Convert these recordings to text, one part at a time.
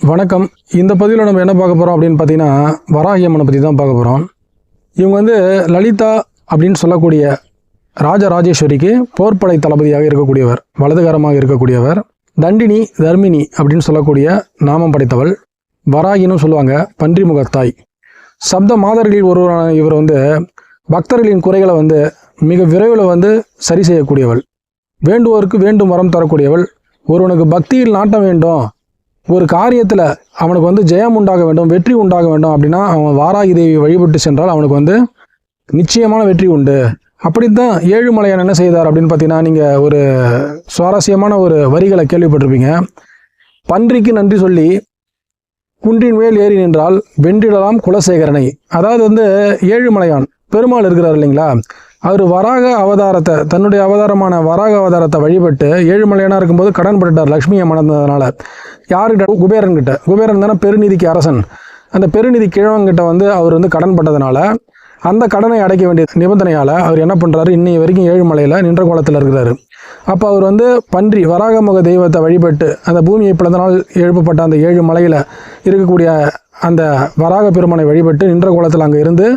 வணக்கம். இந்த பதிவில் நம்ம என்ன பார்க்க போகிறோம் அப்படின்னு பார்த்தீங்கன்னா, வராகி அம்மனை பற்றி தான் பார்க்க போகிறோம். இவங்க வந்து லலிதா அப்படின்னு சொல்லக்கூடிய ராஜராஜேஸ்வரிக்கு போர்ப்படை தளபதியாக இருக்கக்கூடியவர், வலதுகரமாக இருக்கக்கூடியவர். தண்டினி தர்மினி அப்படின்னு சொல்லக்கூடிய நாமம் படைத்தவள். வராகின்னு சொல்லுவாங்க, பன்றி முகத்தாய். சப்த மாதர்களில் ஒருவரான இவர் வந்து பக்தர்களின் குறைகளை வந்து மிக விரைவில் வந்து சரி செய்யக்கூடியவள். வேண்டுவோருக்கு வேண்டும் வரம் தரக்கூடியவள். ஒருவனுக்கு பக்தியில் நாட்டம் வேண்டும், ஒரு காரியத்தில் அவனுக்கு வந்து ஜெயம் உண்டாக வேண்டும், வெற்றி உண்டாக வேண்டும் அப்படின்னா அவன் வாராகி தேவி வழிபட்டு சென்றால் அவனுக்கு வந்து நிச்சயமான வெற்றி உண்டு. அப்படித்தான் ஏழுமலையான் என்ன செய்தார் அப்படின்னு பார்த்தீங்கன்னா, நீங்கள் ஒரு சுவாரஸ்யமான ஒரு வரிகளை கேள்விப்பட்டிருப்பீங்க. பன்றிக்கு நன்றி சொல்லி குன்றின் மேல் ஏறி நின்றால் வென்றிடலாம் குலசேகரனை. அதாவது வந்து ஏழுமலையான் பெருமாள் இருக்கிறார் இல்லைங்களா, அவர் வராக அவதாரத்தை, தன்னுடைய அவதாரமான வராக அவதாரத்தை வழிபட்டு ஏழுமலையானாக இருக்கும்போது கடன் பட்டுட்டார் லக்ஷ்மியை மணந்ததுனால. யாருக்கிட்ட? குபேரன்கிட்ட. குபேரன் தானே பெருநிதிக்கு அரசன். அந்த பெருநிதி கிழவன்கிட்ட வந்து அவர் வந்து கடன் பட்டதுனால அந்த கடனை அடைக்க வேண்டிய நிபந்தனையால் அவர் என்ன பண்ணுறாரு, இன்னைய வரைக்கும் ஏழுமலையில் நின்ற கோலத்தில் இருக்கிறாரு. அப்போ அவர் வந்து பன்றி வராகமுக தெய்வத்தை வழிபட்டு அந்த பூமியை பிளந்தனால் எழுப்பப்பட்ட அந்த ஏழு மலையில் இருக்கக்கூடிய அந்த வராக பெருமானை வழிபட்டு நின்ற கோலத்தில் அங்கே இருந்து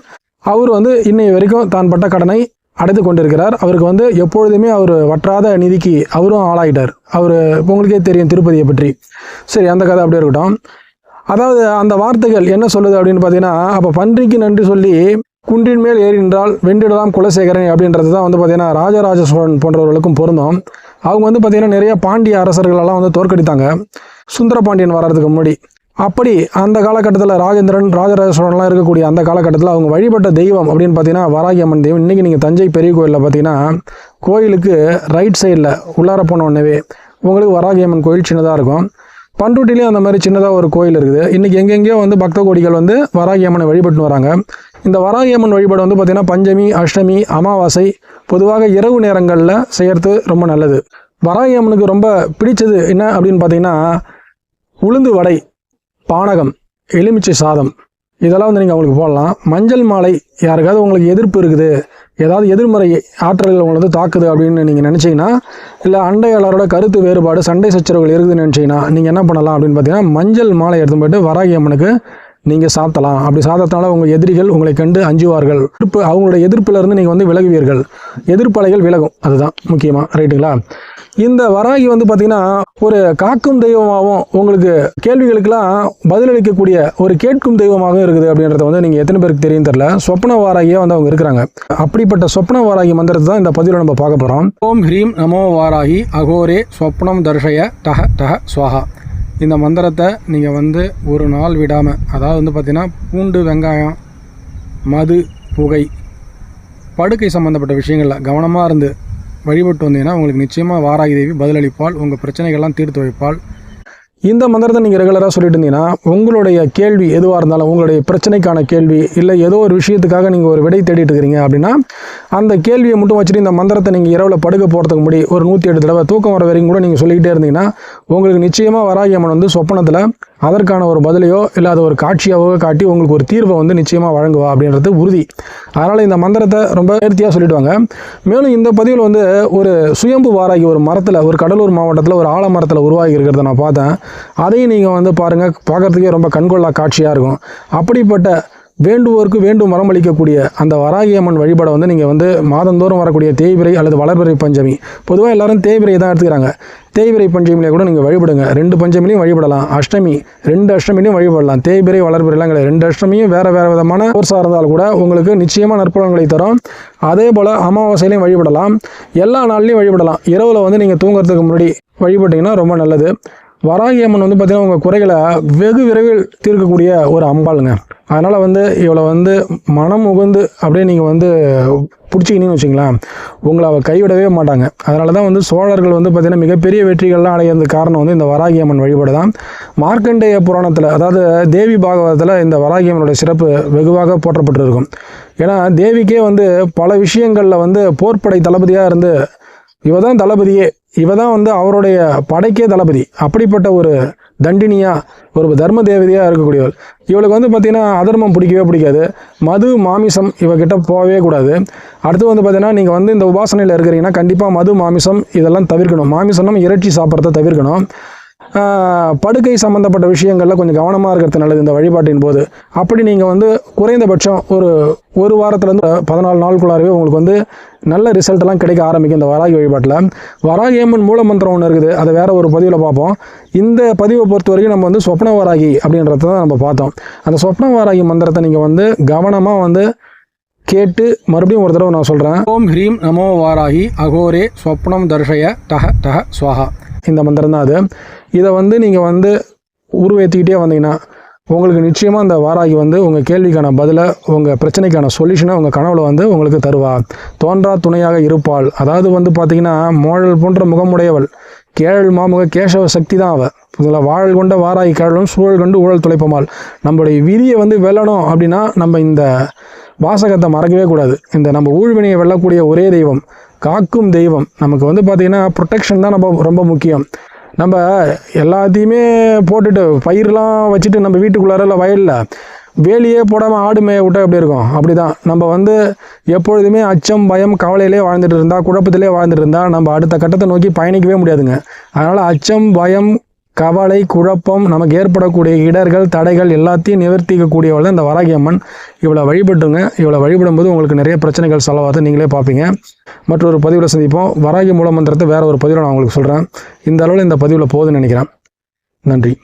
அவர் வந்து இன்னைய வரைக்கும் தான் பட்ட கடனை அடைத்து கொண்டிருக்கிறார். அவருக்கு வந்து எப்பொழுதுமே அவர் வற்றாத நிதிக்கு அவரும் ஆளாயிட்டார். அவர் உங்களுக்கே தெரியும் திருப்பதியை பற்றி. சரி, அந்த கதை அப்படியே இருக்கட்டும். அதாவது அந்த வார்த்தைகள் என்ன சொல்லுது அப்படின்னு பார்த்தீங்கன்னா, அப்போ பன்றிக்கு நன்றி சொல்லி குன்றின் மேல் ஏறி நின்றால் வென்றிடலாம் குலசேகரன் அப்படின்றது தான் வந்து பார்த்தீங்கன்னா ராஜராஜ சோழன் போன்றவர்களுக்கும் பொருந்தும். அவங்க வந்து பார்த்தீங்கன்னா நிறைய பாண்டிய அரசர்களெல்லாம் வந்து தோற்கடித்தாங்க சுந்தர பாண்டியன் வர்றதுக்கு முன்னாடி. அப்படி அந்த காலகட்டத்தில் ராஜேந்திரன் ராஜராஜ சோழன்லாம் இருக்கக்கூடிய அந்த காலகட்டத்தில் அவங்க வழிபட்ட தெய்வம் அப்படின்னு பார்த்தீங்கன்னா வராகி அம்மன் தெய்வம். இன்றைக்கி நீங்கள் தஞ்சை பெரிய கோயிலில் பார்த்தீங்கன்னா கோயிலுக்கு ரைட் சைடில் உள்ளார போன உடனே உங்களுக்கு வராகி அம்மன் கோயில் சின்னதாக இருக்கும். பண்ருட்டிலையும் அந்த மாதிரி சின்னதாக ஒரு கோயில் இருக்குது. இன்றைக்கி எங்கெங்கேயோ வந்து பக்த கோடிகள் வந்து வராகி அம்மனை வழிபட்டு வராங்க. இந்த வராகி அம்மன் வழிபாடு வந்து பார்த்திங்கன்னா பஞ்சமி, அஷ்டமி, அமாவாசை பொதுவாக இரவு நேரங்களில் செய்கிறது ரொம்ப நல்லது. வராகி அம்மனுக்கு ரொம்ப பிடிச்சது என்ன அப்படின்னு பார்த்தீங்கன்னா உளுந்து வடை, பானகம், எலுமிச்சை சாதம், இதெல்லாம் வந்து நீங்கள் அவங்களுக்கு போடலாம். மஞ்சள் மாலை. யாருக்காவது உங்களுக்கு எதிர்ப்பு இருக்குது, ஏதாவது எதிர்மறை ஆற்றல்கள் உங்களை வந்து தாக்குது அப்படின்னு நீங்கள் நினச்சிங்கன்னா, இல்லை அண்டையாளரோட கருத்து வேறுபாடு, சண்டை சச்சரவுகள் இருக்குதுன்னு நினச்சிங்கன்னா நீங்கள் என்ன பண்ணலாம் அப்படின்னு பார்த்தீங்கன்னா மஞ்சள் மாலை எடுத்து போய்ட்டு வராகி அம்மனுக்கு நீங்கள் சாத்தலாம். அப்படி சாத்தத்தினால உங்கள் எதிரிகள் உங்களை கண்டு அஞ்சுவார்கள். அவங்களோட எதிர்ப்பிலிருந்து நீங்கள் வந்து விலகுவீர்கள். எதிர்ப்பலைகள் விலகும். அதுதான் முக்கியமாக. ரைட்டுங்களா? இந்த வராகி வந்து பார்த்திங்கன்னா ஒரு காக்கும் தெய்வமாகவும் உங்களுக்கு கேள்விகளுக்கெல்லாம் பதிலளிக்கக்கூடிய ஒரு கேட்கும் தெய்வமாகவும் இருக்குது அப்படின்றத வந்து நீங்கள் எத்தனை பேருக்கு தெரியும் தெரியல. சொப்ன வாராகியாக வந்து அவங்க இருக்கிறாங்க. அப்படிப்பட்ட சொப்ன வாராகி மந்திரத்தை தான் இந்த பதிவில் நம்ம பார்க்க போகிறோம். ஓம் ஹ்ரீம் நமோ வாராகி அகோரே சொப்னம் தர்ஷய டஹ டஹ ஸ்வாஹா. இந்த மந்திரத்தை நீங்கள் வந்து ஒரு நாள் விடாமல், அதாவது வந்து பார்த்திங்கன்னா பூண்டு, வெங்காயம், மது, புகை, படுக்கை சம்மந்தப்பட்ட விஷயங்களில் கவனமாக இருந்து வழிபட்டு வந்தீங்கன்னா உங்களுக்கு நிச்சயமாக வாராகி தேவி பதிலளிப்பாள். உங்கள் பிரச்சனைகள்லாம் தீர்த்து வைப்பாள். இந்த மந்திரத்தை நீங்கள் ரெகுலராக சொல்லிட்டு இருந்தீங்கன்னா உங்களுடைய கேள்வி எதுவாக இருந்தாலும், உங்களுடைய பிரச்சனைக்கான கேள்வி, இல்லை ஏதோ ஒரு விஷயத்துக்காக நீங்கள் ஒரு விடை தேடிட்டு இருக்கிறீங்க அப்படின்னா அந்த கேள்வியை மட்டும் வச்சுட்டு இந்த மந்திரத்தை நீங்கள் இரவில் படுக்க போகிறதுக்கு முடி ஒரு 108 தடவை தூக்கம் வர வரைக்கும் கூட நீங்கள் சொல்லிக்கிட்டே இருந்தீங்கன்னா உங்களுக்கு நிச்சயமாக வராகி அம்மன் வந்து சொப்பனத்தில் அதற்கான ஒரு பதிலையோ இல்லை அது ஒரு காட்சியாகவோ காட்டி உங்களுக்கு ஒரு தீர்வை வந்து நிச்சயமாக வழங்குவா அப்படின்றது உறுதி. அதனால் இந்த மந்திரத்தை ரொம்ப நேர்த்தியாக சொல்லிவிடுவாங்க. மேலும் இந்த பதிவில் வந்து ஒரு சுயம்பு வாராகி ஒரு மரத்தில், ஒரு கடலூர் மாவட்டத்தில் ஒரு ஆலமரத்தில் உருவாகி இருக்கிறத நான் பார்த்தேன். அதையும் நீங்கள் வந்து பாருங்கள், பார்க்குறதுக்கே ரொம்ப கண்கொள்ளா காட்சியாக இருக்கும். அப்படிப்பட்ட வேண்டுவோருக்கு வேண்டும் வரமளிக்கக்கூடிய அந்த வராகி அம்மன் வழிபாடை வந்து நீங்கள் வந்து மாதந்தோறும் வரக்கூடிய தேய்பிரை அல்லது வளர்பிறை பஞ்சமி, பொதுவாக எல்லாரும் தேய்பிரை தான் எடுத்துக்கிறாங்க. தேய்பிரை பஞ்சமியிலே கூட நீங்கள் வழிபடுங்க. 2 பஞ்சமிலையும் வழிபடலாம். அஷ்டமி 2 அஷ்டமிலையும் வழிபடலாம். தேய்பிரை வளர்பிறைலாம் கிடையாது. 2 அஷ்டமியும் வேறு வேறு விதமான கோர்ஸாக இருந்தால் கூட உங்களுக்கு நிச்சயமாக நற்பலன்களை தரும். அதே போல் அமாவாசையிலையும் வழிபடலாம். எல்லா நாள்லையும் வழிபடலாம். இரவில் வந்து நீங்கள் தூங்குறதுக்கு முன்னாடி வழிபட்டிங்கன்னா ரொம்ப நல்லது. வராகி அம்மன் வந்து பார்த்திங்கன்னா உங்கள் குறைகளை வெகு விரைவில் தீர்க்கக்கூடிய ஒரு அம்பாளுங்க. அதனால் வந்து இவளை வந்து மனம் உகந்து அப்படியே நீங்கள் வந்து பிடிச்சிக்கினீங்கன்னு வச்சுங்களேன், உங்களை அவள் கைவிடவே மாட்டாங்க. அதனால தான் வந்து சோழர்கள் வந்து பார்த்திங்கன்னா மிகப்பெரிய வெற்றிகள்லாம் அடையிறதுக்கு காரணம் வந்து இந்த வராகி அம்மன் வழிபாடு தான். மார்க்கண்டேய புராணத்தில், அதாவது தேவி பாகவதத்தில் இந்த வராகி அம்மனுடைய சிறப்பு வெகுவாக போற்றப்பட்டிருக்கும். ஏன்னா தேவிக்கே வந்து பல விஷயங்களில் வந்து போர்ப்படை தளபதியாக இருந்து இவ தான் தளபதியே, இவ தான் வந்து அவருடைய படைக்கே தளபதி. அப்படிப்பட்ட ஒரு தண்டினியாக, ஒரு தர்ம தேவதையாக இருக்கக்கூடியவள். இவளுக்கு வந்து பார்த்திங்கன்னா அதர்மம் பிடிக்கவே பிடிக்காது. மது, மாமிசம் இவகிட்ட போகவே கூடாது. அடுத்து வந்து பார்த்திங்கன்னா நீங்கள் வந்து இந்த உபாசனையில் இருக்கிறீங்கன்னா கண்டிப்பாக மது, மாமிசம் இதெல்லாம் தவிர்க்கணும். மாமிசம்னா இறைச்சி சாப்பிட்றத தவிர்க்கணும். படுக்கை சம்மந்தப்பட்ட விஷயங்களில் கொஞ்சம் கவனமாக இருக்கிறது நல்லது இந்த வழிபாட்டின் போது. அப்படி நீங்கள் வந்து குறைந்தபட்சம் ஒரு வாரத்துலேருந்து 14 நாளுக்குள்ளாரவே உங்களுக்கு வந்து நல்ல ரிசல்ட்லாம் கிடைக்க ஆரம்பிக்கும் இந்த வராகி வழிபாட்டில். வராகி அம்மன் மூல மந்திரம் ஒன்று இருக்குது, அதை வேறு ஒரு பதிவில் பார்ப்போம். இந்த பதிவை பொறுத்த வரைக்கும் நம்ம வந்து சொப்ன வராகி அப்படின்றத தான் நம்ம பார்த்தோம். அந்த சொப்ன வராகி மந்திரத்தை நீங்கள் வந்து கவனமாக வந்து கேட்டு மறுபடியும் ஒரு தடவை நான் சொல்கிறேன். ஓம் ஹ்ரீம் நமோ வாராகி அகோரே ஸ்வப்னம் தர்ஷய டஹ டஹ ஸ்வாஹா. இந்த மந்திரம் தான் அது. இதை வந்து நீங்கள் வந்து உருவேற்றிக்கிட்டே வந்தீங்கன்னா உங்களுக்கு நிச்சயமாக அந்த வாராகி வந்து உங்கள் கேள்விக்கான பதிலை, உங்கள் பிரச்சனைக்கான சொல்யூஷனை உங்கள் கனவுல வந்து உங்களுக்கு தருவா. தோன்றா துணையாக இருப்பாள். அதாவது வந்து பார்த்திங்கன்னா மோழல் போன்ற முகமுடையவள், கேழல் மாமுக கேசவ சக்தி தான் அவள். இதில் வாழல் கொண்ட வாராகி கேழலும் சூழல் கொண்டு ஊழல் துளைப்பமாள். நம்மளுடைய விதியை வந்து வெல்லணும் அப்படின்னா நம்ம இந்த வாசகத்தை மறக்கவே கூடாது. இந்த நம்ம ஊழ்வினையை வெல்லக்கூடிய ஒரே தெய்வம், காக்கும் தெய்வம். நமக்கு வந்து பார்த்திங்கன்னா ப்ரொடெக்ஷன் தான் நம்ம ரொம்ப முக்கியம். நம்ம எல்லாத்தையுமே போட்டுட்டு பயிரெலாம் வச்சுட்டு நம்ம வீட்டுக்குள்ளார இல்லை வயலில் வேலியே போடாமல் ஆடு மேய விட்டா எப்படி இருக்கும்? அப்படி தான் நம்ம வந்து எப்பொழுதுமே அச்சம் பயம் கவலையிலே வாழ்ந்துட்டு இருந்தால், குழப்பத்திலே வாழ்ந்துட்டு இருந்தால் நம்ம அடுத்த கட்டத்தை நோக்கி பயணிக்கவே முடியாதுங்க. அதனால் அச்சம் பயம் கவலை குழப்பம் நமக்கு ஏற்படக்கூடிய இடர்கள் தடைகள் எல்லாத்தையும் நிவர்த்திக்கக்கூடியவள் தான் இந்த வராகி அம்மன். இவளை வழிபட்டுங்க. இவளை வழிபடும்போது உங்களுக்கு நிறைய பிரச்சனைகள் செலவாக நீங்களே பார்ப்பீங்க. மற்றொரு பதிவில் சந்திப்போம். வராகி மூல மந்திரத்தை வேறு ஒரு பதிவில் நான் உங்களுக்கு சொல்கிறேன். இந்த அளவில் இந்த பதிவில் போகுதுன்னு நினைக்கிறேன். நன்றி.